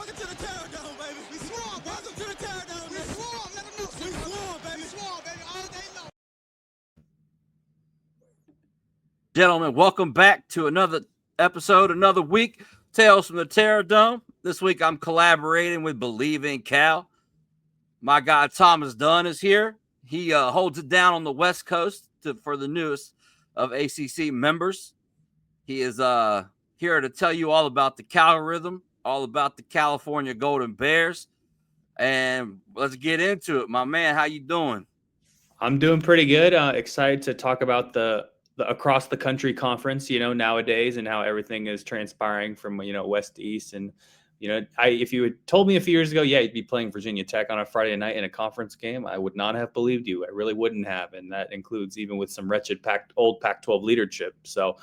Welcome to the Terrordome, baby. We swarm. Welcome to the Terrordome. We swarm. Let them know. We swarm, baby. We swarm, baby. All day long. Gentlemen, welcome back to another episode, another week. Tales from the Terrordome. This week I'm collaborating with BLEAV and Cal. My guy Thomas Dunn is here. He holds it down on the West Coast for the newest of ACC members. He is here to tell you all about the Calgorithm, all about the California Golden Bears. And let's get into it. My man, how you doing? I'm doing pretty good. Excited to talk about the across the country conference, nowadays, and how everything is transpiring from, west to east. And, if you had told me a few years ago, you'd be playing Virginia Tech on a Friday night in a conference game, I would not have believed you. I really wouldn't have. And that includes even with some wretched old Pac-12 leadership. So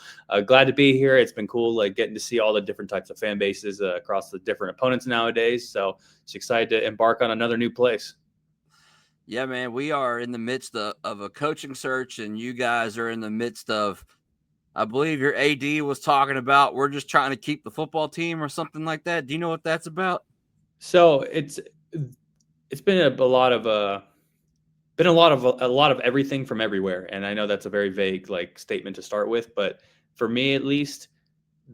glad to be here. It's been cool, like getting to see all the different types of fan bases across the different opponents nowadays. So just excited to embark on another new place. Yeah, man, we are in the midst of a coaching search, and you guys are in the midst of, I believe your AD was talking about, we're just trying to keep the football team or something like that. Do you know what that's about? So it's been a lot of everything from everywhere, and I know that's a very vague statement to start with, but for me at least,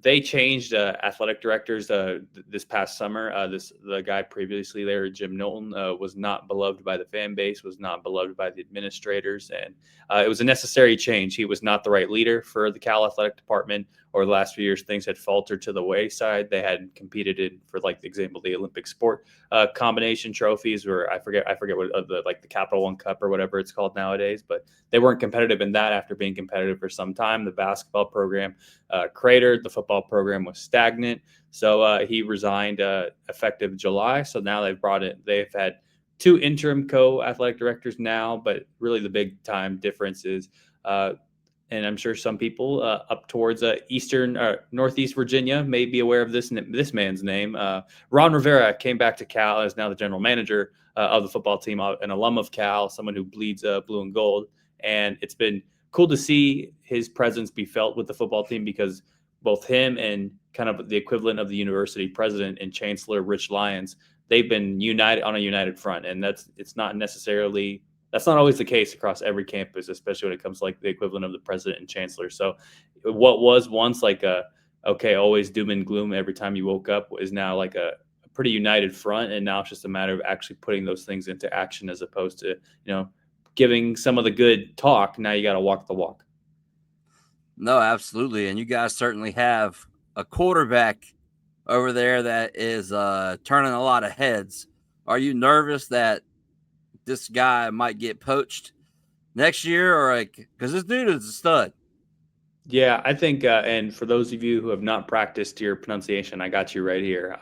they changed athletic directors this past summer. The guy previously there, Jim Knowlton, was not beloved by the fan base, was not beloved by the administrators, and it was a necessary change. He was not the right leader for the Cal athletic department. Over the last few years, things had faltered to the wayside. They had competed in, for the example, the Olympic sport combination trophies, or I forget what the Capital One Cup or whatever it's called nowadays, but they weren't competitive in that after being competitive for some time. The basketball program cratered. The football program was stagnant. So he resigned effective July. So now they've had two interim co-athletic directors now, but really the big time difference is, and I'm sure some people up towards Northeast Virginia may be aware of this man's name. Ron Rivera came back to Cal as now the general manager of the football team, an alum of Cal, someone who bleeds blue and gold. And it's been cool to see his presence be felt with the football team, because both him and kind of the equivalent of the university president and chancellor, Rich Lyons, they've been united on a united front. And that's not always the case across every campus, especially when it comes to the equivalent of the president and chancellor. So what was once always doom and gloom every time you woke up is now a pretty united front. And now it's just a matter of actually putting those things into action, as opposed to, giving some of the good talk. Now you got to walk the walk. No, absolutely. And you guys certainly have a quarterback over there that is turning a lot of heads. Are you nervous that this guy might get poached next year, or because this dude is a stud? Yeah, I think, and for those of you who have not practiced your pronunciation, I got you right here.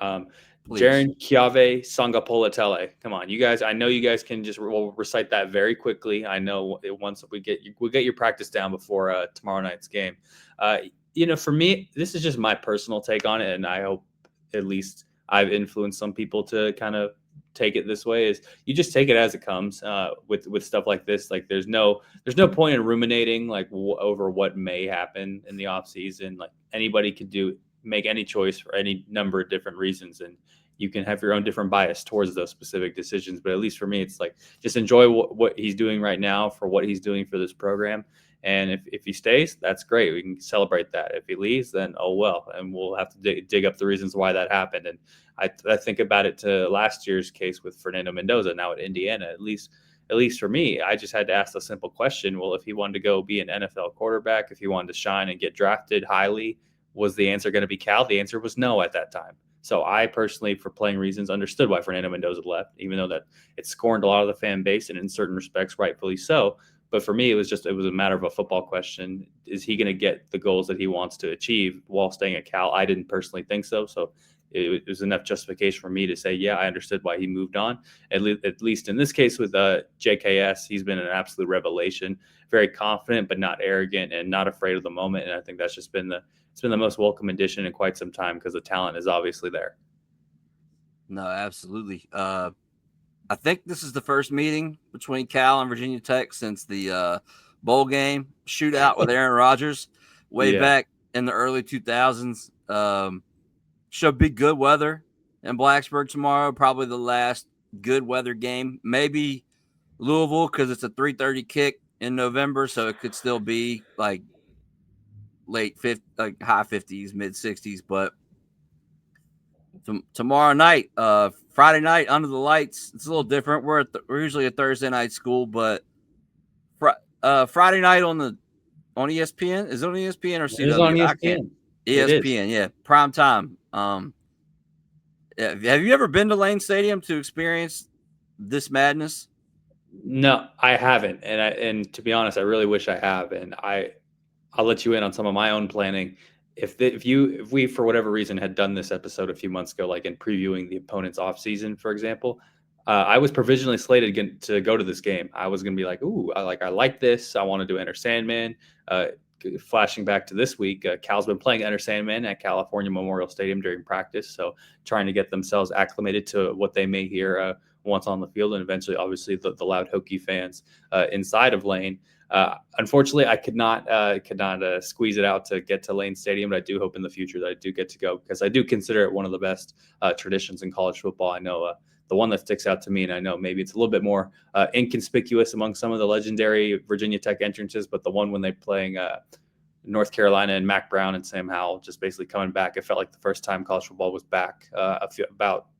Jaren Kiave Sangapolatele. Come on, you guys. I know you guys can just recite that very quickly. I know once we'll get your practice down before tomorrow night's game. For me, this is just my personal take on it, and I hope at least I've influenced some people to kind of take it this way. Is you just take it as it comes with stuff like this. There's no point in ruminating over what may happen in the off season. Anybody could make any choice for any number of different reasons, and you can have your own different bias towards those specific decisions. But at least for me, it's just enjoy what he's doing right now for what he's doing for this program. And if he stays, that's great. We can celebrate that. If he leaves, then oh well, and we'll have to dig up the reasons why that happened. And I think about it to last year's case with Fernando Mendoza, now at Indiana. At least for me, I just had to ask the simple question: well, if he wanted to go be an NFL quarterback, if he wanted to shine and get drafted highly, was the answer going to be Cal? The answer was no at that time. So I personally, for playing reasons, understood why Fernando Mendoza left, even though that it scorned a lot of the fan base, and in certain respects, rightfully so. But for me, it was a matter of a football question. Is he going to get the goals that he wants to achieve while staying at Cal? I didn't personally think so. So it was enough justification for me to say, yeah, I understood why he moved on. At least in this case with JKS, he's been an absolute revelation. Very confident, but not arrogant, and not afraid of the moment. And I think that's just been it's been the most welcome addition in quite some time, because the talent is obviously there. No, absolutely. I think this is the first meeting between Cal and Virginia Tech since the bowl game shootout with Aaron Rodgers way back in the early 2000s. Should be good weather. in Blacksburg tomorrow. Probably the last good weather game. Maybe Louisville because it's a 3:30 kick in November, so it could still be like late 50, like high 50s, mid 60s. But tomorrow night, Friday night under the lights, it's a little different. We're usually a Thursday night school, but Friday night on ESPN. Is it on ESPN or It is on CW? I can't. ESPN. It is. ESPN, yeah, prime time. Have you ever been to Lane Stadium to experience this madness? No, I haven't, and to be honest, I really wish I have. And I'll let you in on some of my own planning. If we for whatever reason had done this episode a few months ago, like in previewing the opponent's off season, for example, I was provisionally slated to go to this game. I was going to be like, ooh, I like this. I want to do Enter Sandman. Flashing back to this week, Cal's been playing Enter Sandman at California Memorial Stadium during practice, so trying to get themselves acclimated to what they may hear once on the field, and eventually, obviously, the loud Hokie fans inside of Lane. Unfortunately, I could not squeeze it out to get to Lane Stadium, but I do hope in the future that I do get to go, because I do consider it one of the best traditions in college football. I know the one that sticks out to me, and I know maybe it's a little bit more inconspicuous among some of the legendary Virginia Tech entrances, but the one when they're playing North Carolina and Mac Brown and Sam Howell just basically coming back. It felt like the first time college football was back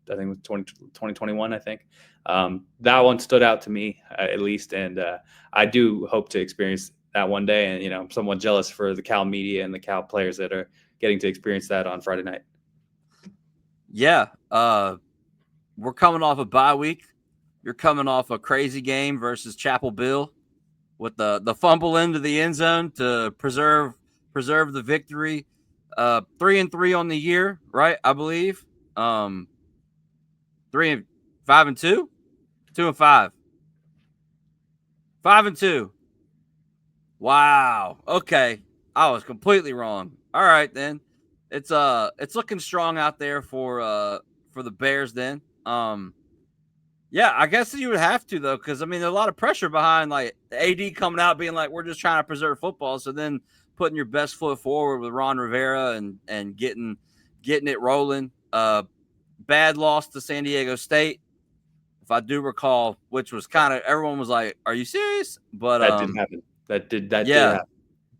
I think it was 2021, I think. That one stood out to me at least, and I do hope to experience that one day. And I'm somewhat jealous for the Cal media and the Cal players that are getting to experience that on Friday night. Yeah, we're coming off a bye week. You're coming off a crazy game versus Chapel Bill with the fumble into the end zone to preserve the victory. 3-3 on the year, right? I believe. 3-5-2, 2-5, 5-2. Wow. Okay, I was completely wrong. All right then, it's looking strong out there for the Bears then. Yeah, I guess you would have to though, because I mean, there's a lot of pressure behind like AD coming out being like, we're just trying to preserve football. So then putting your best foot forward with Ron Rivera and getting it rolling. Bad loss to San Diego State, if I do recall, which was kind of, everyone was like, "Are you serious?" But that did happen. That did yeah. happen.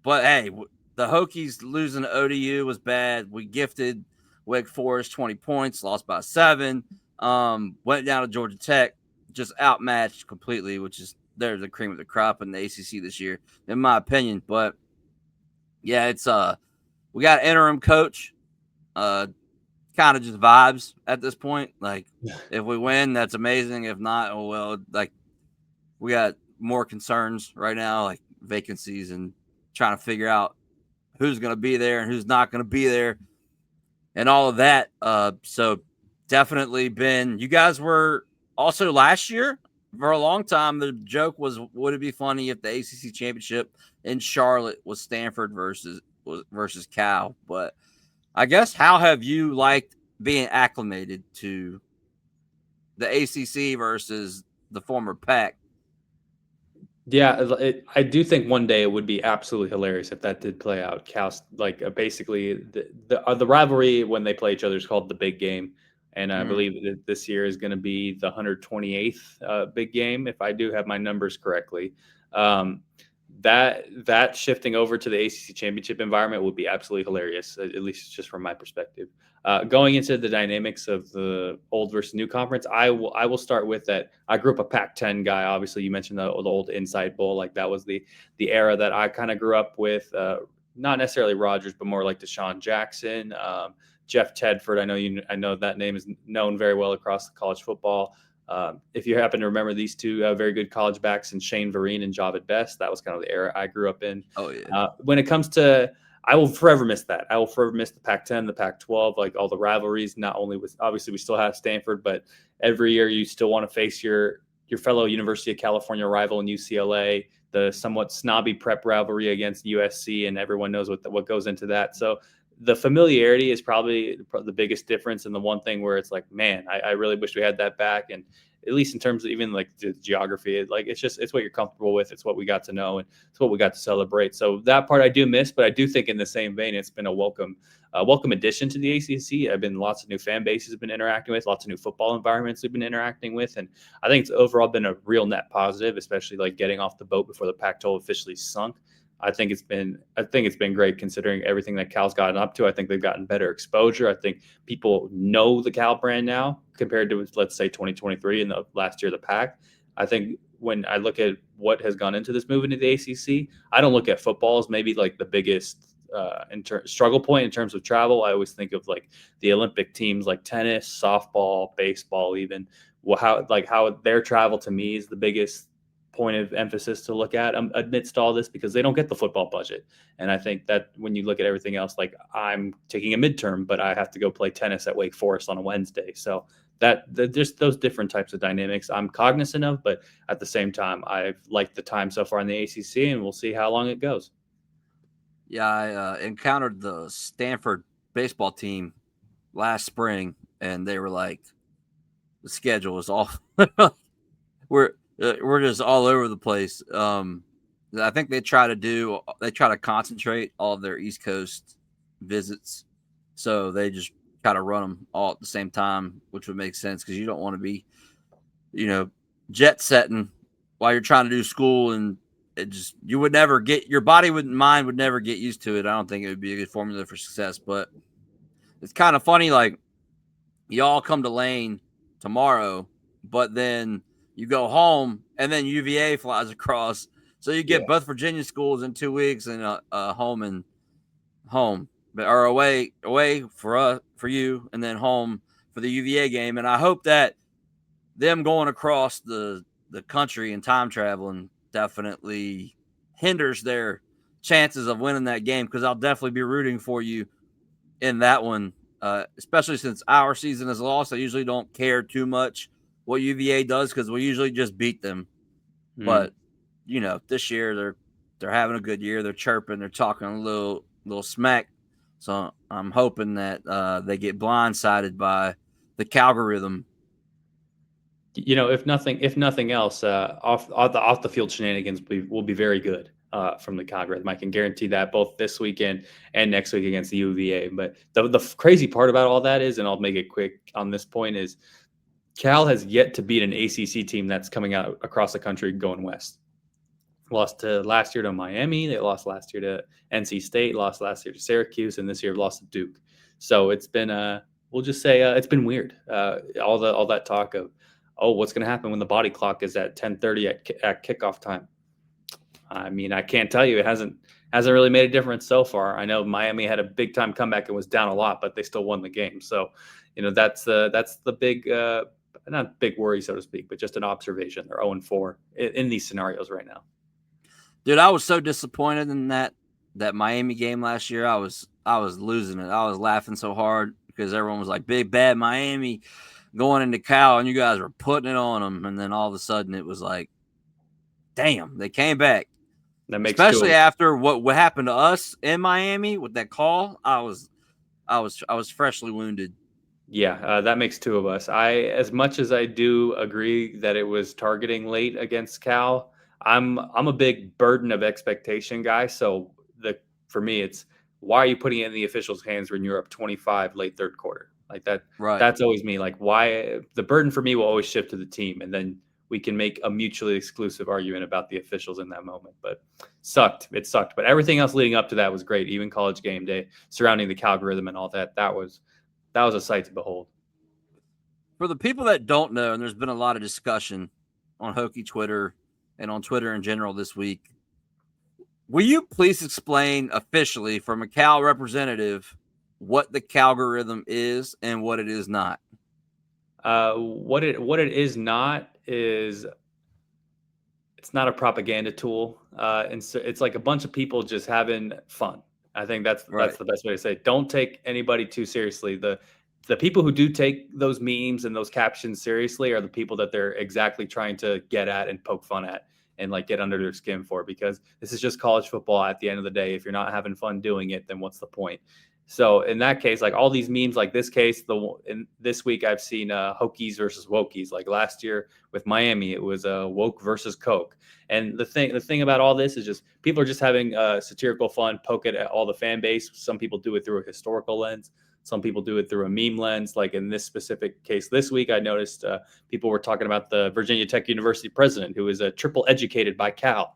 But hey, the Hokies losing to ODU was bad. We gifted Wake Forest 20 points, lost by 7. Went down to Georgia Tech, just outmatched completely, which is they're the cream of the crop in the ACC this year, in my opinion. But yeah, it's we got an interim coach, kind of just vibes at this point. Like if we win, that's amazing. If not, oh well. Like we got more concerns right now, like vacancies and trying to figure out who's going to be there and who's not going to be there, and all of that. So definitely been. You guys were also last year for a long time. The joke was, would it be funny if the ACC championship in Charlotte was Stanford versus Cal? But I guess, how have you liked being acclimated to the ACC versus the former Pac? Yeah, I do think one day it would be absolutely hilarious if that did play out. Cal, basically the rivalry when they play each other is called the Big Game, and I believe that this year is going to be the 128th big game, if I do have my numbers correctly. That shifting over to the ACC championship environment would be absolutely hilarious, at least just from my perspective. Going into the dynamics of the old versus new conference, I will start with that. I grew up a Pac-10 guy. Obviously, you mentioned the old Insight Bowl. Like that was the era that I kind of grew up with. Not necessarily Rodgers, but more like Deshaun Jackson, Jeff Tedford. I know that name is known very well across the college football. If you happen to remember these two very good college backs, and Shane Vereen and Javid Best, that was kind of the era I grew up in. Oh yeah. When it comes to, I will forever miss that. I will forever miss the Pac-10, the Pac-12, like all the rivalries. Not only with, obviously we still have Stanford, but every year you still want to face your fellow University of California rival in UCLA. The somewhat snobby prep rivalry against USC, and everyone knows what goes into that. So the familiarity is probably the biggest difference, and the one thing where it's like, man, I really wish we had that back. And at least in terms of even like the geography, it's what you're comfortable with. It's what we got to know, and it's what we got to celebrate. So that part I do miss, but I do think in the same vein, it's been a welcome addition to the ACC. I've been lots of new fan bases have been interacting with, lots of new football environments we've been interacting with, and I think it's overall been a real net positive, especially like getting off the boat before the Pac-12 officially sunk. I think it's been great considering everything that Cal's gotten up to. I think they've gotten better exposure. I think people know the Cal brand now compared to, let's say, 2023 and the last year of the Pac. I think when I look at what has gone into this move into the ACC, I don't look at football as maybe like the biggest struggle point in terms of travel. I always think of like the Olympic teams like tennis, softball, baseball, even how their travel to me is the biggest point of emphasis to look at amidst all this, because they don't get the football budget. And I think that when you look at everything else, like I'm taking a midterm, but I have to go play tennis at Wake Forest on a Wednesday. So just those different types of dynamics I'm cognizant of, but at the same time, I've liked the time so far in the ACC, and we'll see how long it goes. Yeah, I encountered the Stanford baseball team last spring, and they were like, the schedule is off. We're just all over the place. I think they try to concentrate all of their East Coast visits, so they just try to run them all at the same time, which would make sense because you don't want to be, jet setting while you're trying to do school, and you would never get your mind would never get used to it. I don't think it would be a good formula for success, but it's kind of funny. Like, y'all come to Lane tomorrow, but then you go home, and then UVA flies across. So you get both Virginia schools in 2 weeks, and home, but or away for you, and then home for the UVA game. And I hope that them going across the country and time traveling definitely hinders their chances of winning that game, because I'll definitely be rooting for you in that one. Especially since our season is lost, I usually don't care too much what UVA does because we usually just beat them. But this year they're having a good year. They're chirping, they're talking a little smack. So I'm hoping that they get blindsided by the Calgorithm. If nothing else, off the field shenanigans will be very good. From the Calgorithm, I can guarantee that, both this weekend and next week against the UVA. But the crazy part about all that is, and I'll make it quick on this point, is Cal has yet to beat an ACC team that's coming out across the country going west. Lost last year to Miami. They lost last year to NC State. Lost last year to Syracuse, and this year lost to Duke. So it's been we'll just say it's been weird. All that talk of, what's going to happen when the body clock is at 10:30 at kickoff time. I mean, I can't tell you. It hasn't really made a difference so far. I know Miami had a big time comeback and was down a lot, but they still won the game. So, that's the big, not big worry, so to speak, but just an observation. They're 0-4 in these scenarios right now. Dude, I was so disappointed in that Miami game last year. I was losing it. I was laughing so hard because everyone was like, big bad Miami going into Cal, and you guys were putting it on them. And then all of a sudden it was like, damn, they came back. Especially after what happened to us in Miami with that call. I was freshly wounded. Yeah, that makes two of us. As much as I do agree that it was targeting late against Cal, I'm a big burden of expectation guy. So for me, it's, why are you putting it in the officials' hands when you're up 25 late third quarter? Like that. Right. That's always me. Like, why? The burden for me will always shift to the team, and then we can make a mutually exclusive argument about the officials in that moment. But it sucked. But everything else leading up to that was great. Even College game day surrounding the Calgorithm and all that. That was a sight to behold. For the people that don't know, and there's been a lot of discussion on Hokie Twitter and on Twitter in general this week, will you please explain officially from a Cal representative what the Calgorithm is and what it is not? What it is not is, it's not a propaganda tool. And so it's like a bunch of people just having fun. I think that's the best way to say it. Don't take anybody too seriously. The people who do take those memes and those captions seriously are the people that they're exactly trying to get at and poke fun at and like get under their skin for, because this is just college football at the end of the day. If you're not having fun doing it, then what's the point? So in that case, like all these memes, like this case, in this week I've seen Hokies versus Wokies. Like last year with Miami, it was woke versus Coke. And the thing about all this is just people are just having satirical fun, poke at all the fan base. Some people do it through a historical lens. Some people do it through a meme lens. Like in this specific case this week, I noticed people were talking about the Virginia Tech University president, who is triple educated by Cal,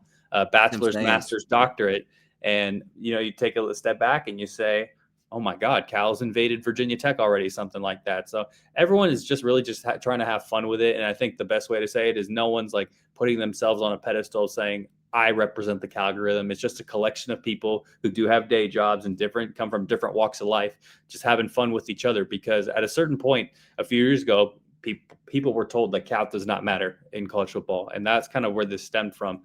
bachelor's, master's, doctorate. And, you take a step back and you say, oh my God, Cal's invaded Virginia Tech already, something like that. So everyone is just really just trying to have fun with it. And I think the best way to say it is no one's like putting themselves on a pedestal saying, I represent the Calgorithm. It's just a collection of people who do have day jobs and come from different walks of life, just having fun with each other. Because at a certain point, a few years ago, people were told that Cal does not matter in college football. And that's kind of where this stemmed from.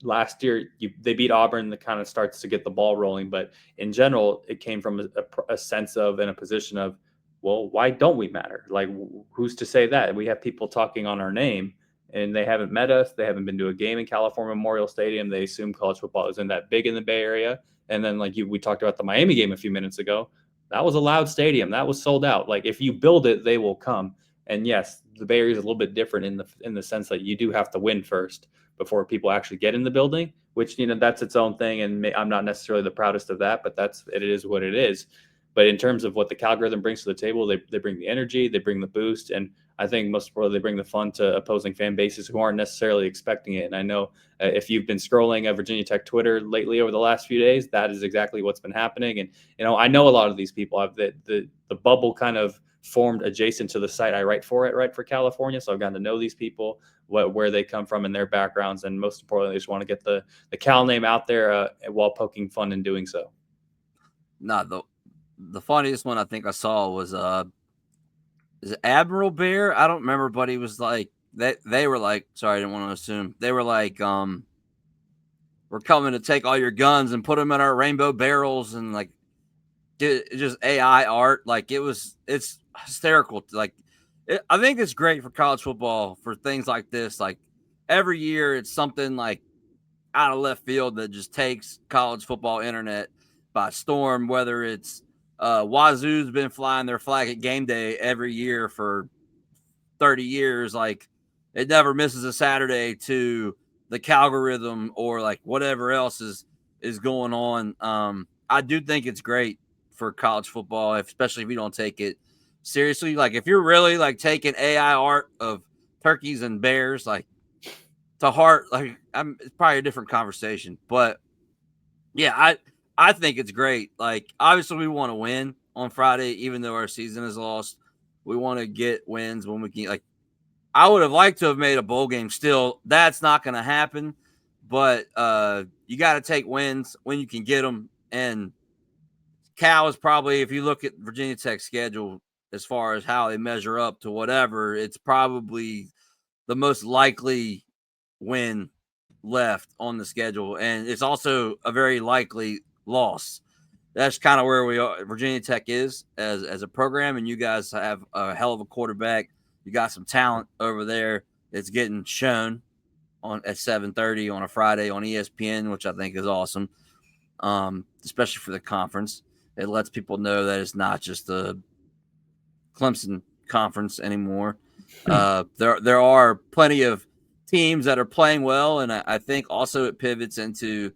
Last year, they beat Auburn. That kind of starts to get the ball rolling. But in general, it came from a sense of and a position of, well, why don't we matter? Like, who's to say that? We have people talking on our name, and they haven't met us. They haven't been to a game in California Memorial Stadium. They assume college football isn't that big in the Bay Area. And then, like we talked about the Miami game a few minutes ago. That was a loud stadium. That was sold out. Like, if you build it, they will come. And yes, the Bay Area is a little bit different in the sense that you do have to win first before people actually get in the building, which, that's its own thing. And I'm not necessarily the proudest of that, but it is what it is. But in terms of what the Calgorithm brings to the table, they bring the energy, they bring the boost. And I think most importantly, they bring the fun to opposing fan bases who aren't necessarily expecting it. And I know if you've been scrolling Virginia Tech Twitter lately over the last few days, that is exactly what's been happening. And, I know a lot of these people have the bubble kind of formed adjacent to the site I write for California. So I've gotten to know these people, where they come from and their backgrounds. And most importantly, they just want to get the Cal name out there while poking fun in doing so. No, the funniest one I think I saw was is it Admiral Bear? I don't remember, but he was like they were like, sorry, I didn't want to assume. They were like, we're coming to take all your guns and put them in our rainbow barrels, and like just AI art. Like it's hysterical. Like I think it's great for college football for things like this. Like every year it's something like out of left field that just takes college football internet by storm, whether it's Wazoo's been flying their flag at game day every year for 30 years. Like it never misses a Saturday to the Calgorithm or like whatever else is going on. I do think it's great for college football, especially if you don't take it seriously. Like if you're really like taking AI art of turkeys and bears, like to heart, like it's probably a different conversation, but yeah, I think it's great. Like obviously we want to win on Friday, even though our season is lost. We want to get wins when we can. Like I would have liked to have made a bowl game. Still, that's not going to happen. But you got to take wins when you can get them. And Cal is probably, if you look at Virginia Tech's schedule, as far as how they measure up to whatever, it's probably the most likely win left on the schedule. And it's also a very likely loss. That's kind of where we are. Virginia Tech is as a program, and you guys have a hell of a quarterback. You got some talent over there. It's getting shown at 7:30 on a Friday on ESPN, which I think is awesome, especially for the conference. It lets people know that it's not just the Clemson conference anymore. There are plenty of teams that are playing well, and I think also it pivots into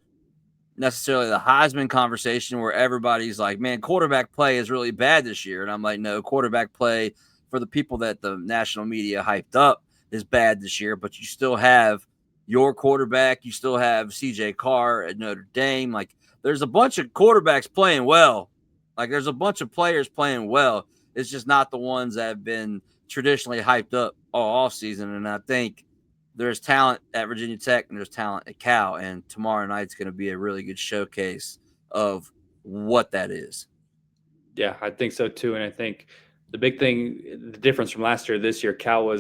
necessarily the Heisman conversation where everybody's like, man, quarterback play is really bad this year. And I'm like, no, quarterback play for the people that the national media hyped up is bad this year, but you still have your quarterback. You still have CJ Carr at Notre Dame. Like there's a bunch of quarterbacks playing well. Like there's a bunch of players playing well. It's just not the ones that have been traditionally hyped up all offseason. And I think there's talent at Virginia Tech and there's talent at Cal, and tomorrow night's going to be a really good showcase of what that is. Yeah, I think so too. And I think the big thing, the difference from last year, this year, Cal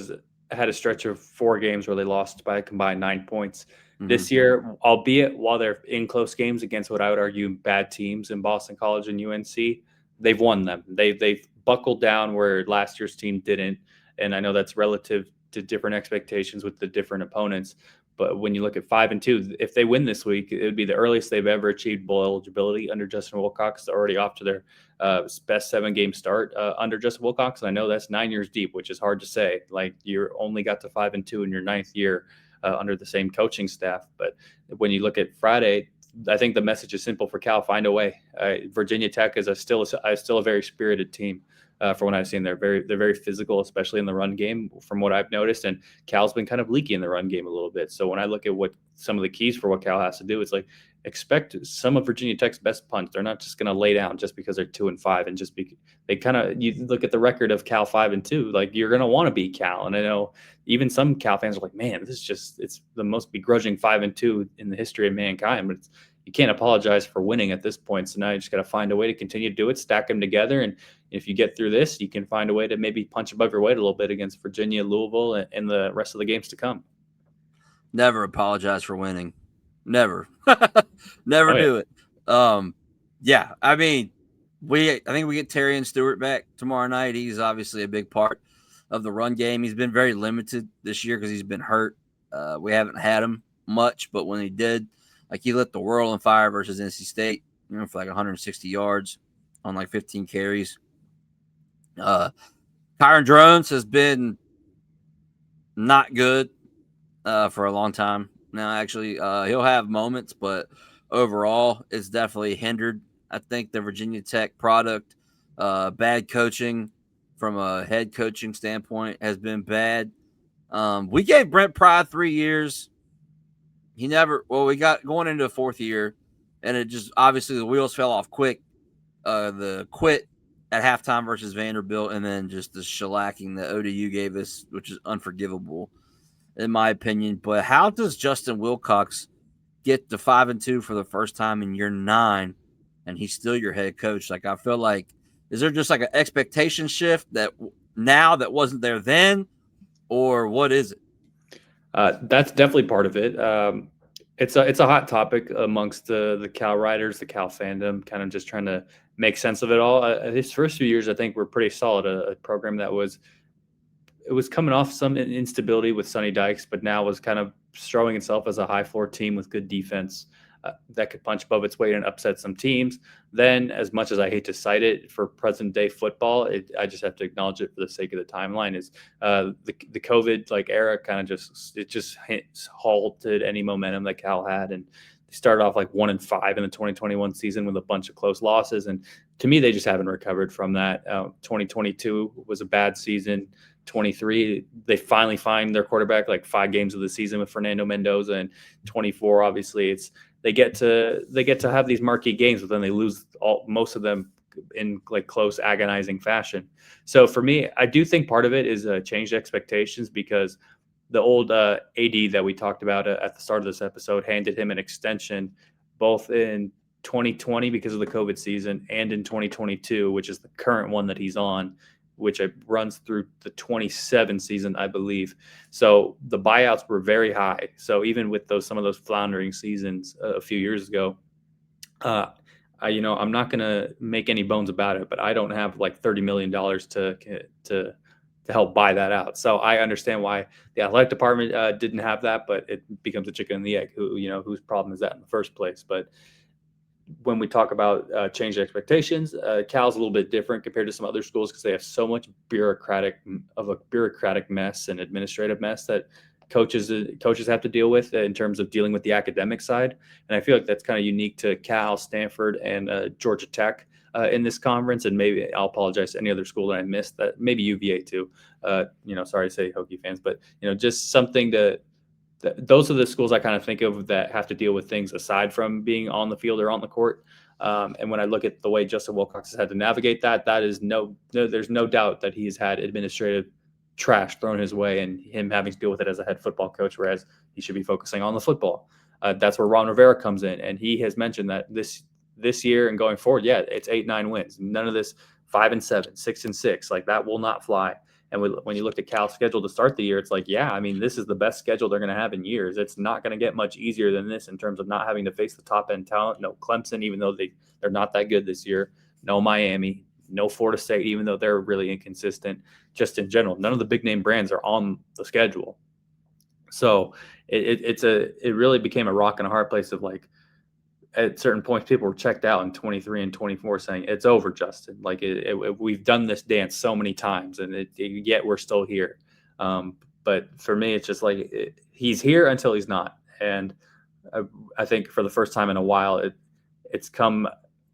had a stretch of 4 games where they lost by a combined 9 points. Mm-hmm. This year, albeit while they're in close games against what I would argue bad teams in Boston College and UNC, they've won them. They've buckled down where last year's team didn't. And I know that's relative to different expectations with the different opponents. But when you look at 5-2, if they win this week, it would be the earliest they've ever achieved bowl eligibility under Justin Wilcox. They're already off to their best 7-game start under Justin Wilcox. And I know that's 9 years deep, which is hard to say. Like, you only got to 5-2 in your 9th year under the same coaching staff. But when you look at Friday, I think the message is simple for Cal: find a way. Virginia Tech is still a very spirited team. From what I've seen, they're very physical, especially in the run game, from what I've noticed. And Cal's been kind of leaky in the run game a little bit. So when I look at what some of the keys for what Cal has to do, it's like, expect some of Virginia Tech's best punts. They're not just going to lay down just because they're 2-5 and just be. They kind of, you look at the record of Cal 5-2, like, you're going to want to beat Cal. And I know even some Cal fans are like, man, it's the most begrudging 5-2 in the history of mankind. But you can't apologize for winning at this point. So now you just got to find a way to continue to do it, stack them together. And if you get through this, you can find a way to maybe punch above your weight a little bit against Virginia, Louisville, and the rest of the games to come. Never apologize for winning. Never. Never do it. Yeah, I mean, I think we get Terry and Stewart back tomorrow night. He's obviously a big part of the run game. He's been very limited this year because he's been hurt. We haven't had him much, but when he did, like, he lit the world on fire versus NC State, for like 160 yards on like 15 carries. Kyron Drones has been not good for a long time now. Actually, he'll have moments, but overall, it's definitely hindered. I think the Virginia Tech product, bad coaching from a head coaching standpoint, has been bad. We gave Brent Pry 3 years. We got going into a 4th year, and it just, obviously, the wheels fell off quick. The quit at halftime versus Vanderbilt, and then just the shellacking that ODU gave us, which is unforgivable, in my opinion. But how does Justin Wilcox get to 5-2 for the first time in year 9, and he's still your head coach? Like, I feel like, is there just like an expectation shift that now that wasn't there then, or what is it? That's definitely part of it. It's a hot topic amongst the Cal writers, the Cal fandom, kind of just trying to make sense of it all. His first few years, I think, were pretty solid. A program that was coming off some instability with Sonny Dykes, but now was kind of showing itself as a high floor team with good defense that could punch above its weight and upset some teams. Then, as much as I hate to cite it for present day football, I just have to acknowledge it for the sake of the timeline. Is the COVID era kind of just halted any momentum that Cal had, and they started off like 1-5 in the 2021 season with a bunch of close losses. And to me, they just haven't recovered from that. 2022 was a bad season. 23, they finally find their quarterback like 5 games of the season with Fernando Mendoza, and 24, obviously, they get to have these marquee games, but then they lose most of them in like close, agonizing fashion. So for me, I do think part of it is changed expectations, because the old AD that we talked about at the start of this episode handed him an extension both in 2020 because of the COVID season and in 2022, which is the current one that he's on, which runs through the 27 season, I believe. So the buyouts were very high. So even with some of those floundering seasons a few years ago, I'm not going to make any bones about it, but I don't have like $30 million to help buy that out. So I understand why the athletic department didn't have that, but it becomes a chicken and the egg. Whose problem is that in the first place? But when we talk about changed expectations, Cal's a little bit different compared to some other schools because they have so much bureaucratic mess and administrative mess that coaches have to deal with in terms of dealing with the academic side. And I feel like that's kind of unique to Cal, Stanford, and Georgia Tech in this conference. And maybe I'll apologize to any other school that I missed, that maybe UVA too. Sorry to say, Hokie fans, but just something to. Those are the schools I kind of think of that have to deal with things aside from being on the field or on the court. And when I look at the way Justin Wilcox has had to navigate that is there's no doubt that he's had administrative trash thrown his way, and him having to deal with it as a head football coach, whereas he should be focusing on the football. That's where Ron Rivera comes in, and he has mentioned that this year and going forward, it's 8-9 wins. None of this 5-7, 6-6, like that will not fly. And when you look at Cal's schedule to start the year, it's like, this is the best schedule they're going to have in years. It's not going to get much easier than this in terms of not having to face the top end talent. No Clemson, even though they're not that good this year. No Miami. No Florida State, even though they're really inconsistent. Just in general, none of the big name brands are on the schedule. So it really became a rock and a hard place of like, at certain points, people were checked out in 23 and 24 saying it's over, Justin. Like we've done this dance so many times and yet we're still here. But for me, it's just like he's here until he's not. And I think for the first time in a while,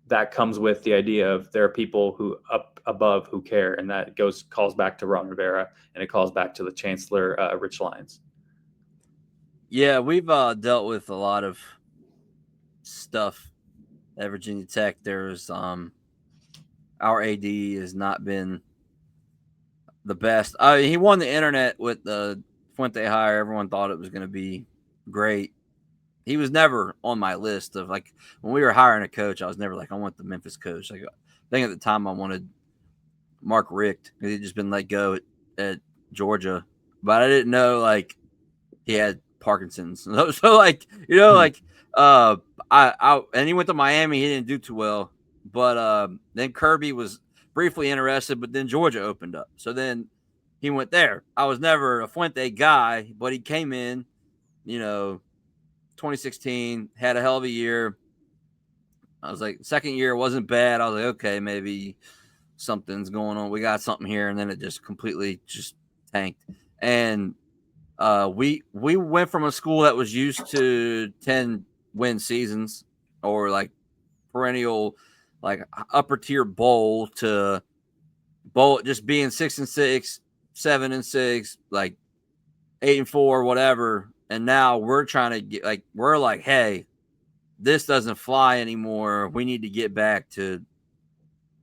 that comes with the idea of there are people who up above who care. And that calls back to Ron Rivera, and it calls back to the Chancellor, Rich Lyons. Yeah, we've dealt with a lot of stuff at Virginia Tech. There's our AD has not been the best. He won the internet with the Fuente hire. Everyone thought it was going to be great. He was never on my list of like when we were hiring a coach. I was never like I want the Memphis coach. Like I think at the time I wanted Mark Richt. He'd just been let go at Georgia, but I didn't know like he had Parkinson's. So like like I and he went to Miami. He didn't do too well, but then Kirby was briefly interested, but then Georgia opened up. So then he went there. I was never a Fuente guy, but he came in, 2016, had a hell of a year. I was like, second year wasn't bad. I was like, okay, maybe something's going on. We got something here, and then it just completely just tanked. And we went from a school that was used to 10-win seasons or like perennial like upper tier bowl to bowl just being 6-6, 7-6, like 8-4, whatever. And now we're trying to get like we're like, hey, this doesn't fly anymore. We need to get back to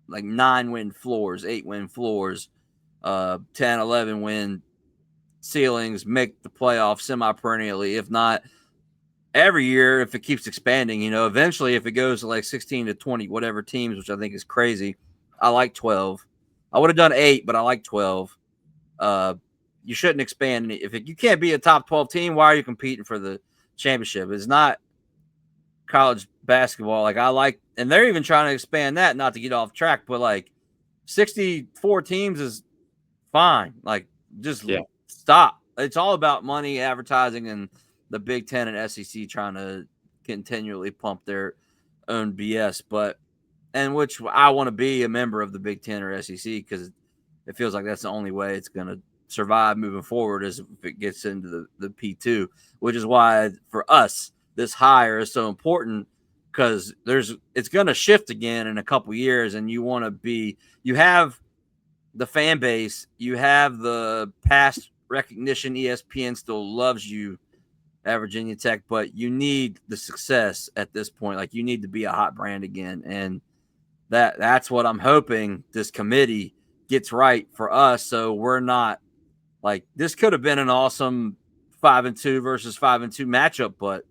like 9-win floors, 8-win floors, 10, 11-win ceilings, make the playoffs semi-perennially, if not every year, if it keeps expanding. Eventually if it goes to like 16 to 20 whatever teams, which I think is crazy. I like 12. I would have done 8, but I like 12. You shouldn't expand. If you can't be a top 12 team, why are you competing for the championship? It's not college basketball. Like and they're even trying to expand that, not to get off track, but like 64 teams is fine. Like just stop. It's all about money, advertising, and the Big Ten and SEC trying to continually pump their own BS. And which I want to be a member of the Big Ten or SEC because it feels like that's the only way it's going to survive moving forward is if it gets into the P2, which is why for us, this hire is so important because it's going to shift again in a couple years, and you have the fan base, you have the past recognition. ESPN still loves you at Virginia Tech, but you need the success at this point. Like you need to be a hot brand again, and that's what I'm hoping this committee gets right for us. So we're not like this could have been an awesome 5-2 versus 5-2 matchup, but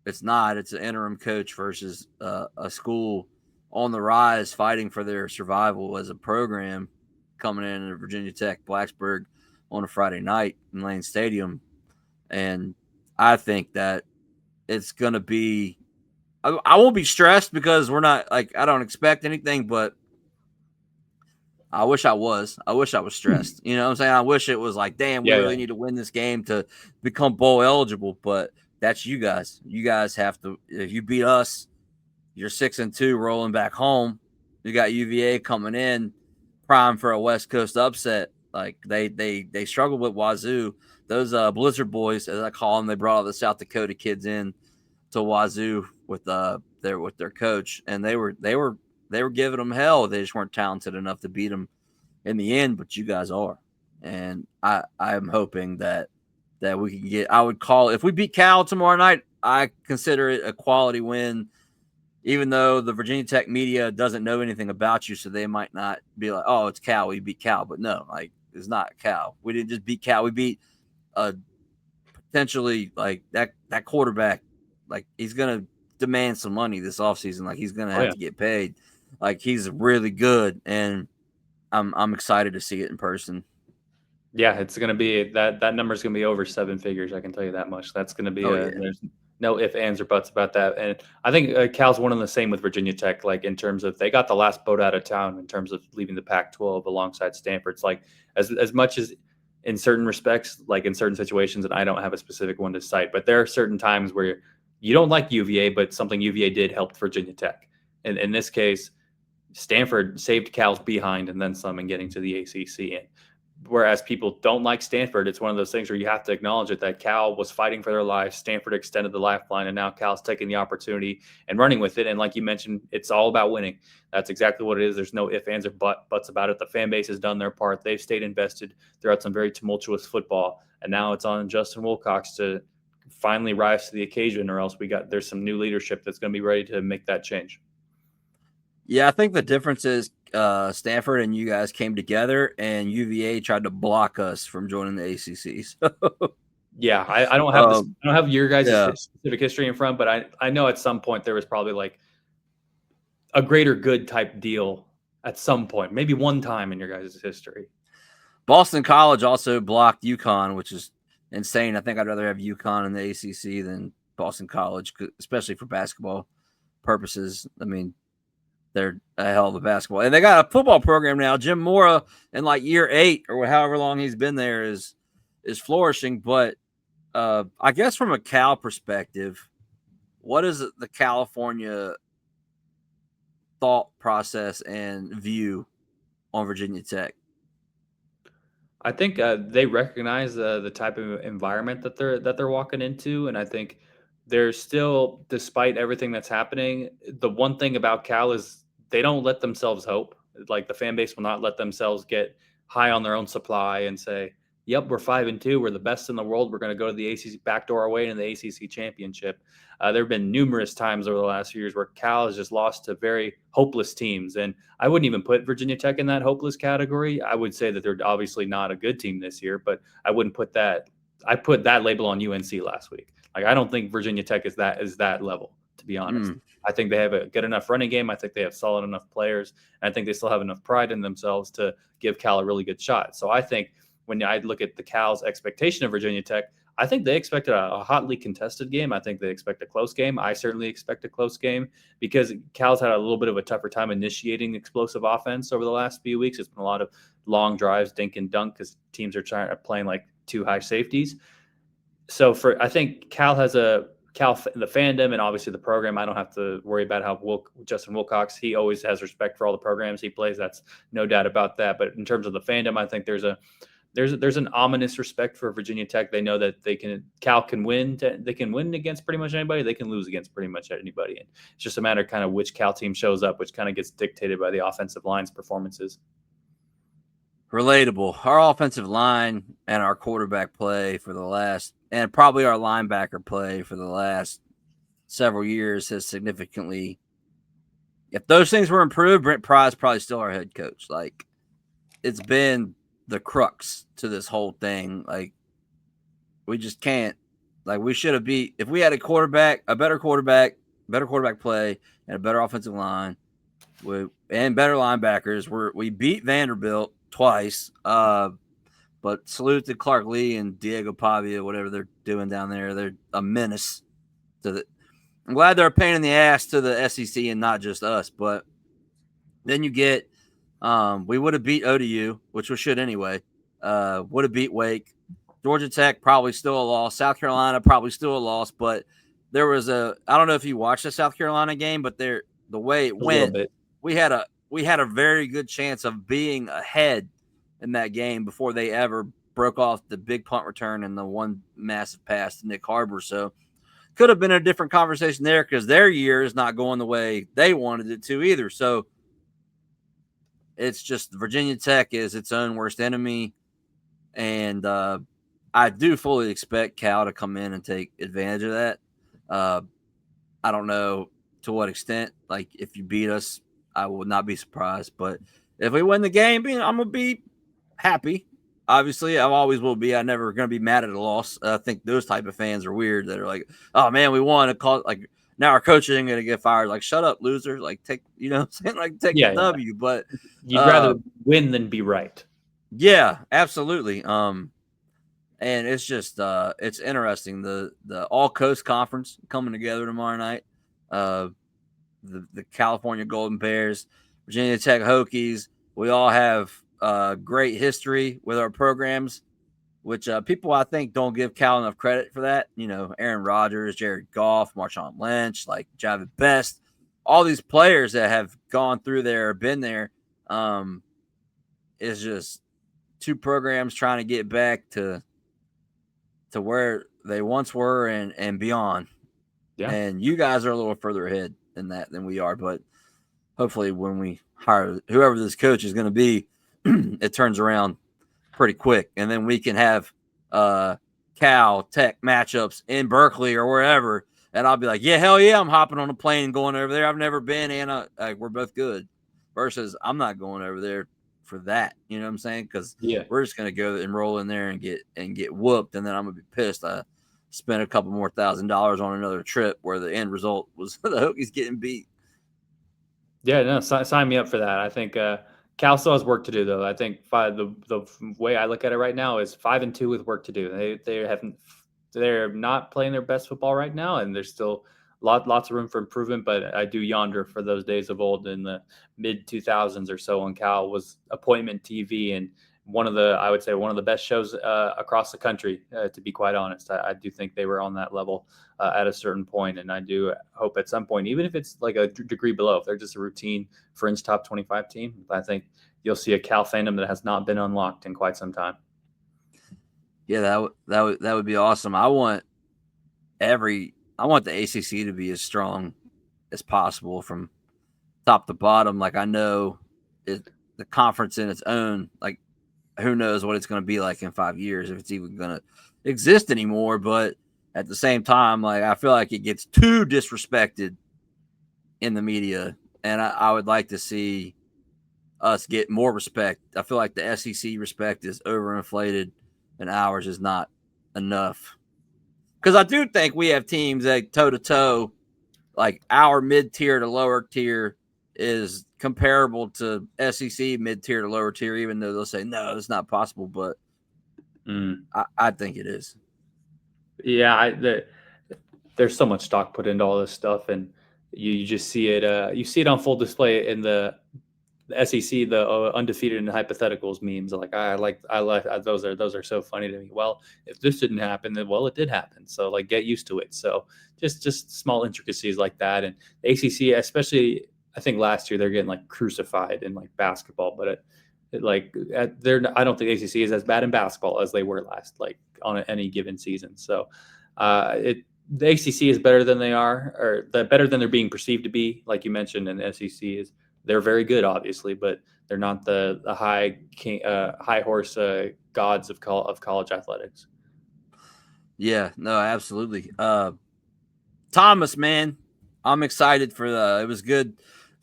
it's not. It's an interim coach versus a school on the rise fighting for their survival as a program coming in at Virginia Tech, Blacksburg on a Friday night in Lane Stadium. And I think that it's going to be – I won't be stressed because we're not – like I don't expect anything, but I wish I was. I wish I was stressed. You know what I'm saying? I wish it was like, damn, we really need to win this game to become bowl eligible, but – that's you guys. You guys have to. If you beat us, you're 6-2 rolling back home. You got UVA coming in, prime for a West Coast upset. Like they struggled with Wazoo. Those Blizzard boys, as I call them, they brought all the South Dakota kids in to Wazoo with their coach, and they were giving them hell. They just weren't talented enough to beat them in the end. But you guys are, and I'm hoping that we can get. I would call if we beat Cal tomorrow night, I consider it a quality win, even though the Virginia Tech media doesn't know anything about you, so they might not be like, "Oh, it's Cal. We beat Cal," but no, like it's not Cal. We didn't just beat Cal. We beat potentially like that quarterback. Like he's gonna demand some money this offseason. Like he's gonna have to get paid. Like he's really good, and I'm excited to see it in person. Yeah, it's going to be that number is going to be over 7 figures. I can tell you that much. That's going to be there's no ifs, ands, or buts about that. And I think Cal's one of the same with Virginia Tech, like in terms of they got the last boat out of town in terms of leaving the Pac-12 alongside Stanford. It's like as much as in certain respects, like in certain situations, and I don't have a specific one to cite, but there are certain times where you don't like UVA, but something UVA did helped Virginia Tech. And in this case, Stanford saved Cal's behind and then some in getting to the ACC. And whereas people don't like Stanford, it's one of those things where you have to acknowledge it, that Cal was fighting for their lives. Stanford extended the lifeline, and now Cal's taking the opportunity and running with it. And like you mentioned, it's all about winning. That's exactly what it is. There's no ifs, ands, or buts about it. The fan base has done their part. They've stayed invested throughout some very tumultuous football. And now it's on Justin Wilcox to finally rise to the occasion, or else there's some new leadership that's going to be ready to make that change. Yeah, I think the difference is Stanford and you guys came together, and UVA tried to block us from joining the ACC. So. Yeah, I don't have this. I don't have your guys' specific history in front, but I know at some point there was probably like a greater good type deal at some point, maybe one time in your guys' history. Boston College also blocked UConn, which is insane. I think I'd rather have UConn in the ACC than Boston College, especially for basketball purposes. I mean, they're a hell of a basketball. And they got a football program now. Jim Mora, in like year 8 or however long he's been there, is flourishing. But I guess from a Cal perspective, what is the California thought process and view on Virginia Tech? I think they recognize the type of environment that they're walking into, and I think they're still, despite everything that's happening, the one thing about Cal is they don't let themselves hope. Like, the fan base will not let themselves get high on their own supply and say, "Yep, we're 5-2. We're the best in the world. We're going to go to the ACC, backdoor our way into the ACC championship." There have been numerous times over the last few years where Cal has just lost to very hopeless teams, and I wouldn't even put Virginia Tech in that hopeless category. I would say that they're obviously not a good team this year, but I wouldn't put that. I put that label on UNC last week. Like, I don't think Virginia Tech is that level, to be honest. I think they have a good enough running game. I think they have solid enough players, and I think they still have enough pride in themselves to give Cal a really good shot. So I think when I look at the Cal's expectation of Virginia Tech, I think they expected a hotly contested game. I think they expect a close game. I certainly expect a close game because Cal's had a little bit of a tougher time initiating explosive offense over the last few weeks. It's been a lot of long drives, dink and dunk, because teams are playing like 2 high safeties. So I think Cal has the fandom and obviously the program. I don't have to worry about how Justin Wilcox, he always has respect for all the programs he plays. That's no doubt about that. But in terms of the fandom, I think there's an ominous respect for Virginia Tech. They know that Cal can win. They can win against pretty much anybody. They can lose against pretty much anybody. And it's just a matter of kind of which Cal team shows up, which kind of gets dictated by the offensive line's performances. Relatable. Our offensive line and our quarterback play and probably our linebacker play for the last several years has significantly. If those things were improved, Brent Pry is probably still our head coach. Like, it's been the crux to this whole thing. Like, we just can't. Like, we should have beat, if we had a better quarterback play, and a better offensive line, and better linebackers. We beat Vanderbilt twice. But salute to Clark Lee and Diego Pavia, whatever they're doing down there. They're a menace to I'm glad they're a pain in the ass to the SEC and not just us. But then you get, we would have beat ODU, which we should anyway. Would have beat Wake. Georgia Tech, probably still a loss. South Carolina, probably still a loss. But there was I don't know if you watched the South Carolina game, but the way it went, we had a very good chance of being ahead in that game before they ever broke off the big punt return and the one massive pass to Nick Harbor. So could have been a different conversation there, because their year is not going the way they wanted it to either. So it's just Virginia Tech is its own worst enemy. And I do fully expect Cal to come in and take advantage of that. I don't know to what extent. Like, if you beat us, I would not be surprised. But if we win the game, I'm going to be happy. Obviously, I always will be. I'm never going to be mad at a loss. I think those type of fans are weird that are like, "Oh man, we won." Like, now our coach isn't going to get fired. Like, shut up, loser. Like, take the W. But you'd rather win than be right. Yeah, absolutely. And it's just it's interesting. The All Coast Conference coming together tomorrow night. The California Golden Bears, Virginia Tech Hokies. We all have great history with our programs. which people I think don't give Cal enough credit for that. You know, Aaron Rodgers, Jared Goff, Marshawn Lynch, like Javid Best, all these players that have gone through there, or been there, is just two programs trying to get back to where they once were and beyond. Yeah. And you guys are a little further ahead than we are, but hopefully when we hire whoever this coach is going to be, it turns around pretty quick, and then we can have Cal Tech matchups in Berkeley or wherever, and I'll be like, yeah, hell yeah, I'm hopping on a plane and going over there. I've never been, and we're both good. Versus, I'm not going over there for that. You know what I'm saying? Because we're just gonna go and roll in there and get whooped, and then I'm gonna be pissed. I spent a couple more $1,000 on another trip where the end result was the Hokies getting beat. Yeah, no, sign me up for that. I think Cal still has work to do, though. I think the way I look at it right now is 5-2 with work to do. They're not playing their best football right now, and there's still lots of room for improvement. But I do yonder for those days of old in the mid 2000s or so when Cal was appointment TV and I would say one of the best shows across the country. To be quite honest, I do think they were on that level at a certain point, and I do hope at some point, even if it's like a degree below, if they're just a routine fringe top 25 team, I think you'll see a Cal fandom that has not been unlocked in quite some time. Yeah, that would be awesome. I want the ACC to be as strong as possible from top to bottom. Like, I know the conference in its own, like, who knows what it's going to be like in 5 years, if it's even going to exist anymore. But at the same time, like, I feel like it gets too disrespected in the media, and I would like to see us get more respect. I feel like the SEC respect is overinflated, and ours is not enough. Because I do think we have teams that toe to toe, like our mid tier to lower tier is comparable to SEC mid tier to lower tier, even though they'll say no, it's not possible. But I think it is. Yeah, there's so much stock put into all this stuff, and you just see it. You see it on full display in the SEC, the undefeated and hypotheticals memes. Like I like those are so funny to me. Well, if this didn't happen, then it did happen. So like get used to it. So just small intricacies like that, and the ACC, especially, I think last year they're getting like crucified in like basketball, but I don't think ACC is as bad in basketball as they were last, like on any given season. So the ACC is better than they are, or better than they're being perceived to be, like you mentioned, and the SEC is. They're very good, obviously, but they're not the high horse gods of college athletics. Yeah, no, absolutely. Thomas, man, I'm excited for it was good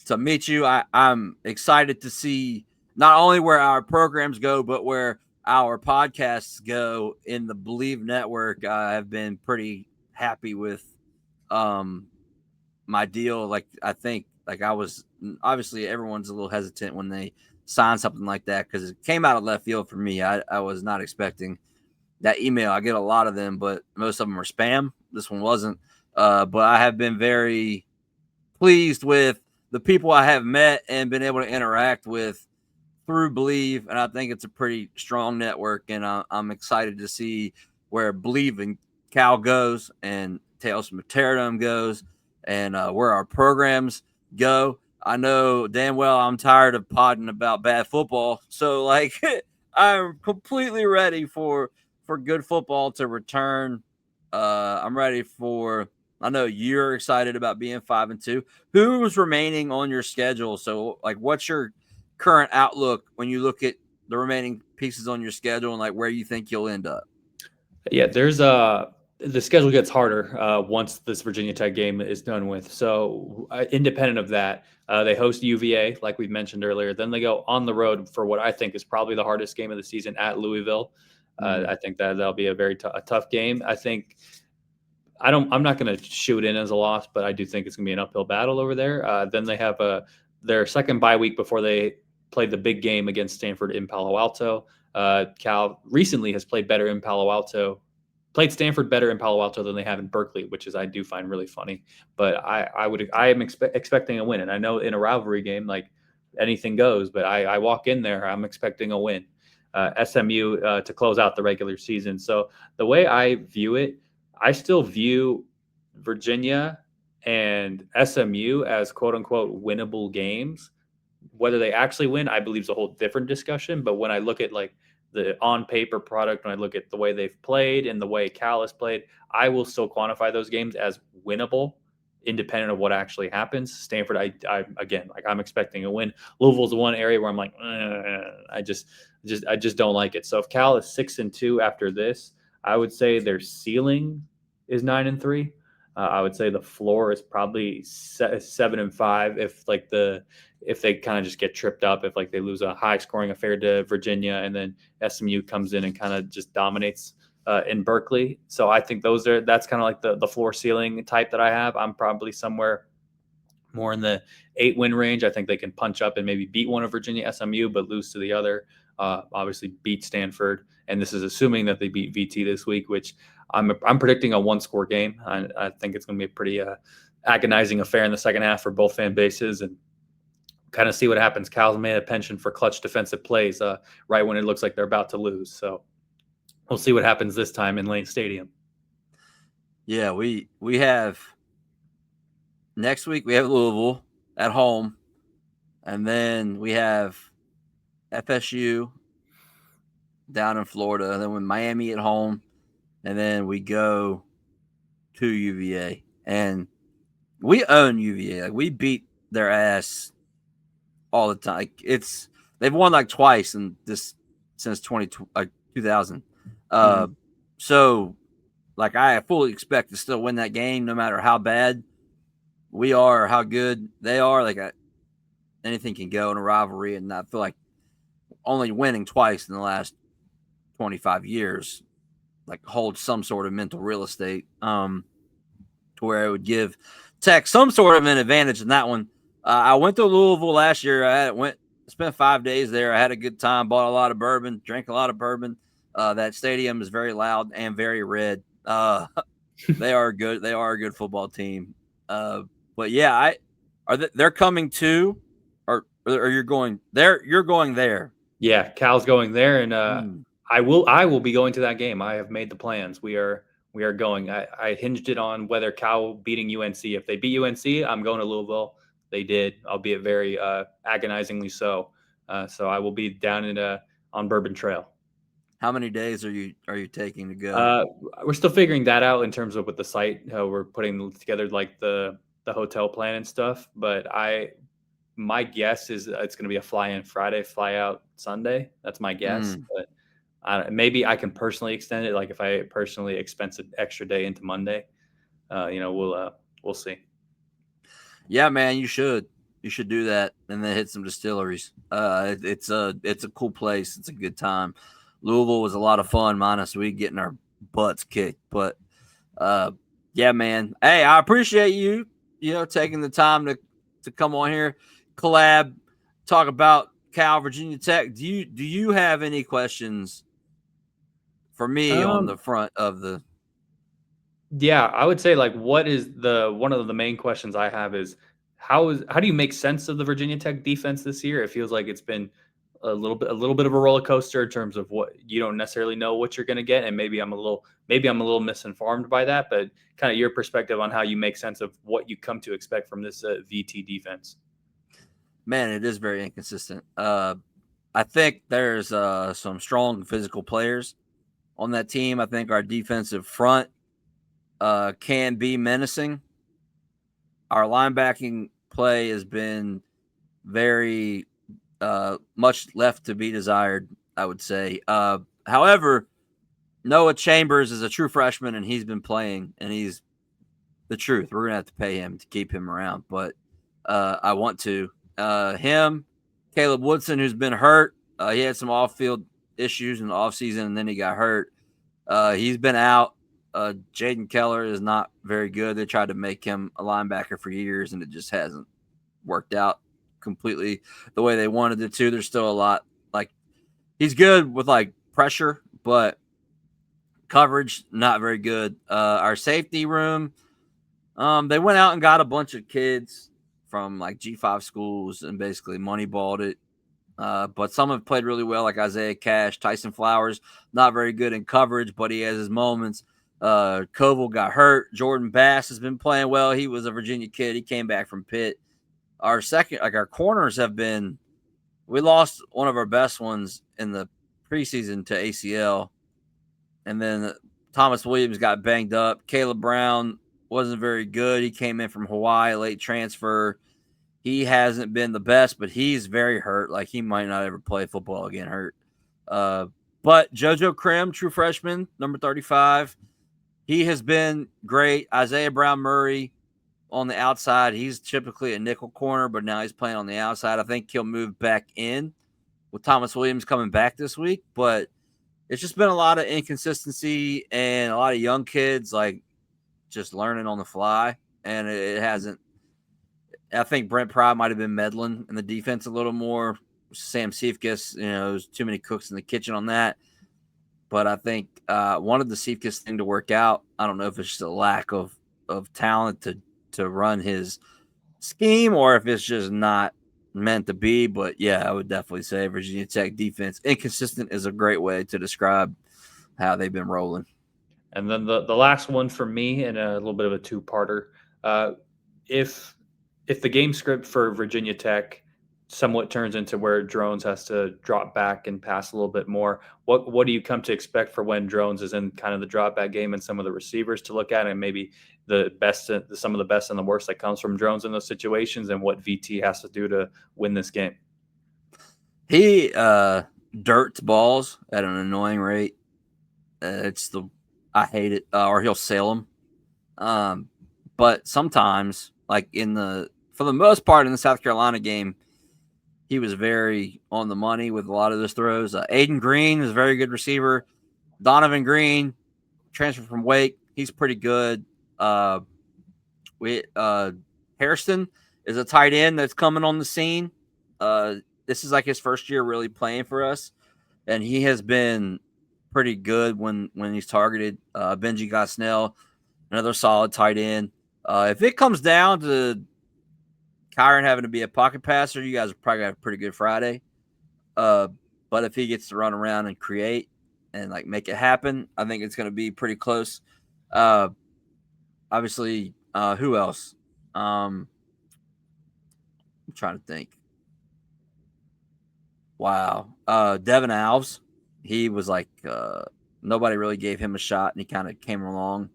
to meet you. I'm excited to see not only where our programs go, but where our podcasts go in the BLEAV network. I have been pretty happy with my deal. Like, I think, like, I was, obviously everyone's a little hesitant when they sign something like that because it came out of left field for me. I was not expecting that email. I get a lot of them, but most of them are spam. This one wasn't. But I have been very pleased with the people I have met and been able to interact with through BLEAV, and I think it's a pretty strong network, and I'm excited to see where BLEAV and Cal goes, and Tales from the Terrordome goes, and where our programs go. I know damn well I'm tired of podding about bad football, so like I'm completely ready for good football to return. I'm ready for. I know you're excited about being 5-2. Who's remaining on your schedule? So, like, what's your current outlook when you look at the remaining pieces on your schedule and like where you think you'll end up? Yeah, there's the schedule gets harder once this Virginia Tech game is done with. So independent of that, they host UVA, like we mentioned earlier. Then they go on the road for what I think is probably the hardest game of the season at Louisville. I think that'll be a very tough game. I'm not going to shoot in as a loss, but I do think it's going to be an uphill battle over there. Then they have their second bye week before they play the big game against Stanford in Palo Alto. Cal recently has played Stanford better in Palo Alto than they have in Berkeley, which is I do find really funny. But I am expecting a win, and I know in a rivalry game like anything goes, but I walk in there, I'm expecting a win. SMU to close out the regular season. So the way I view it, I still view Virginia and SMU as quote unquote winnable games. Whether they actually win, I believe, is a whole different discussion. But when I look at like the on paper product, when I look at the way they've played and the way Cal has played, I will still quantify those games as winnable, independent of what actually happens. Stanford, I again, like I'm expecting a win. Louisville's the one area where I'm like, I just don't like it. So if Cal is 6-2 after this, I would say their ceiling is 9-3. I would say the floor is probably 7-5 if they kind of just get tripped up, if like they lose a high scoring affair to Virginia and then SMU comes in and kind of just dominates in Berkeley. So I think that's kind of like the floor ceiling type that I have. I'm probably somewhere more in the 8-win range. I think they can punch up and maybe beat one of Virginia SMU, but lose to the other. Obviously beat Stanford. And this is assuming that they beat VT this week, which I'm predicting a 1-score game. I think it's going to be a pretty agonizing affair in the second half for both fan bases, and kind of see what happens. Cal's made a penchant for clutch defensive plays right when it looks like they're about to lose. So we'll see what happens this time in Lane Stadium. Yeah, we have next week we have Louisville at home, and then we have FSU down in Florida, and then with Miami at home, and then we go to UVA, and we own UVA. Like, we beat their ass all the time. Like, they've won like twice in this since 2000. So like I fully expect to still win that game no matter how bad we are or how good they are. Like anything can go in a rivalry, and I feel like only winning twice in the last 25 years like holds some sort of mental real estate to where it would give Tech some sort of an advantage in that one. I went to Louisville last year. Spent 5 days there. I had a good time, bought a lot of bourbon, drank a lot of bourbon. That stadium is very loud and very red. They are good. They are a good football team. But yeah, they're coming too, or you're going there. You're going there. Yeah, Cal's going there, and I will be going to that game. I have made the plans. We are going. I hinged it on whether Cal beating UNC. If they beat UNC, I'm going to Louisville. They did, albeit very agonizingly so. So I will be down on Bourbon Trail. How many days are you taking to go? We're still figuring that out in terms of with the site, how we're putting together like the hotel plan and stuff. But my guess is it's going to be a fly in Friday, fly out Sunday. That's my guess. But maybe I can personally extend it. Like if I personally expense an extra day into Monday, we'll see. Yeah, man, you should do that and then hit some distilleries. It's a cool place. It's a good time. Louisville was a lot of fun, minus we getting our butts kicked. But yeah, man. Hey, I appreciate you taking the time to come on here, collab, talk about Cal, Virginia Tech. Do you have any questions for me on the front of the? Yeah, I would say like what is one of the main questions I have is how do you make sense of the Virginia Tech defense this year? It feels like it's been a little bit of a roller coaster in terms of what you don't necessarily know what you're going to get, and maybe I'm a little misinformed by that, but kind of your perspective on how you make sense of what you come to expect from this VT defense. Man, it is very inconsistent. I think there's some strong physical players on that team. I think our defensive front can be menacing. Our linebacking play has been very much left to be desired, I would say. However, Noah Chambers is a true freshman, and he's been playing, and he's the truth. We're going to have to pay him to keep him around, but I want to. Him, Caleb Woodson, who's been hurt. He had some off-field issues in the offseason, and then he got hurt. He's been out. Jaden Keller is not very good. They tried to make him a linebacker for years, and it just hasn't worked out completely the way they wanted it to. There's still a lot. Like, he's good with like pressure, but coverage not very good. Our safety room, they went out and got a bunch of kids from like G5 schools and basically moneyballed it. But some have played really well, like Isaiah Cash, Tyson Flowers, not very good in coverage, but he has his moments. Koval got hurt. Jordan Bass has been playing well. He was a Virginia kid. He came back from Pitt. Our corners have been, we lost one of our best ones in the preseason to ACL. And then Thomas Williams got banged up. Caleb Brown wasn't very good. He came in from Hawaii, late transfer. He hasn't been the best, but he's very hurt. Like, he might not ever play football again, hurt. But JoJo Krim, true freshman, number 35, he has been great. Isaiah Brown Murray on the outside. He's typically a nickel corner, but now he's playing on the outside. I think he'll move back in with Thomas Williams coming back this week. But it's just been a lot of inconsistency and a lot of young kids, like, just learning on the fly. And it hasn't. I think Brent Pride might have been meddling in the defense a little more. Sam Cephas, there's too many cooks in the kitchen on that. But I think wanted the Cephas thing to work out. I don't know if it's just a lack of talent to run his scheme or if it's just not meant to be. But, yeah, I would definitely say Virginia Tech defense, inconsistent is a great way to describe how they've been rolling. And then the last one for me, and a little bit of a two-parter, if the game script for Virginia Tech somewhat turns into where Drones has to drop back and pass a little bit more, what do you come to expect for when Drones is in kind of the drop back game and some of the receivers to look at, and maybe some of the best and the worst that comes from Drones in those situations, and what VT has to do to win this game? He dirts balls at an annoying rate. I hate it. Or he'll sail them. But sometimes, like for the most part in the South Carolina game, he was very on the money with a lot of those throws. Aiden Green is a very good receiver. Donovan Green, transferred from Wake, he's pretty good. Hairston is a tight end that's coming on the scene. This is like his first year really playing for us, and he has been pretty good when he's targeted. Benji Gosnell, another solid tight end. If it comes down to Kyron having to be a pocket passer, you guys are probably going to have a pretty good Friday. But if he gets to run around and create and like make it happen, I think it's going to be pretty close. Obviously, who else? I'm trying to think. Wow. Devin Alves. He was like nobody really gave him a shot, and he kind of came along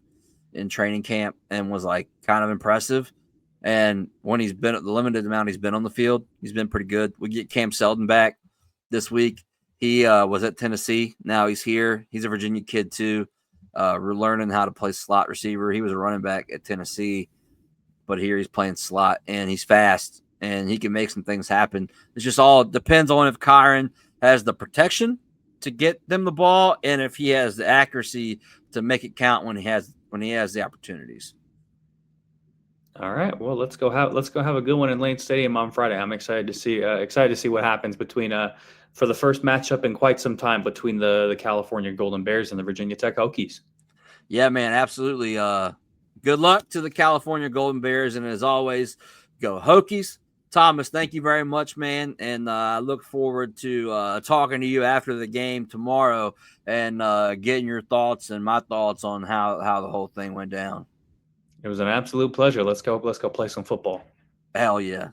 in training camp and was like kind of impressive. And when he's been the limited amount he's been on the field, he's been pretty good. We get Cam Selden back this week. He was at Tennessee. Now he's here. He's a Virginia kid too. We're learning how to play slot receiver. He was a running back at Tennessee, but here he's playing slot, and he's fast, and he can make some things happen. It's just all depends on if Kyron has the protection to get them the ball, and if he has the accuracy to make it count when he has the opportunities. All right, well, let's go have a good one in Lane Stadium on Friday. I'm excited to see what happens between for the first matchup in quite some time between the California Golden Bears and the Virginia Tech Hokies. Yeah, man, absolutely. Good luck to the California Golden Bears, and as always, go Hokies. Thomas, thank you very much, man, and I look forward to talking to you after the game tomorrow and getting your thoughts and my thoughts on how the whole thing went down. It was an absolute pleasure. Let's go play some football. Hell yeah.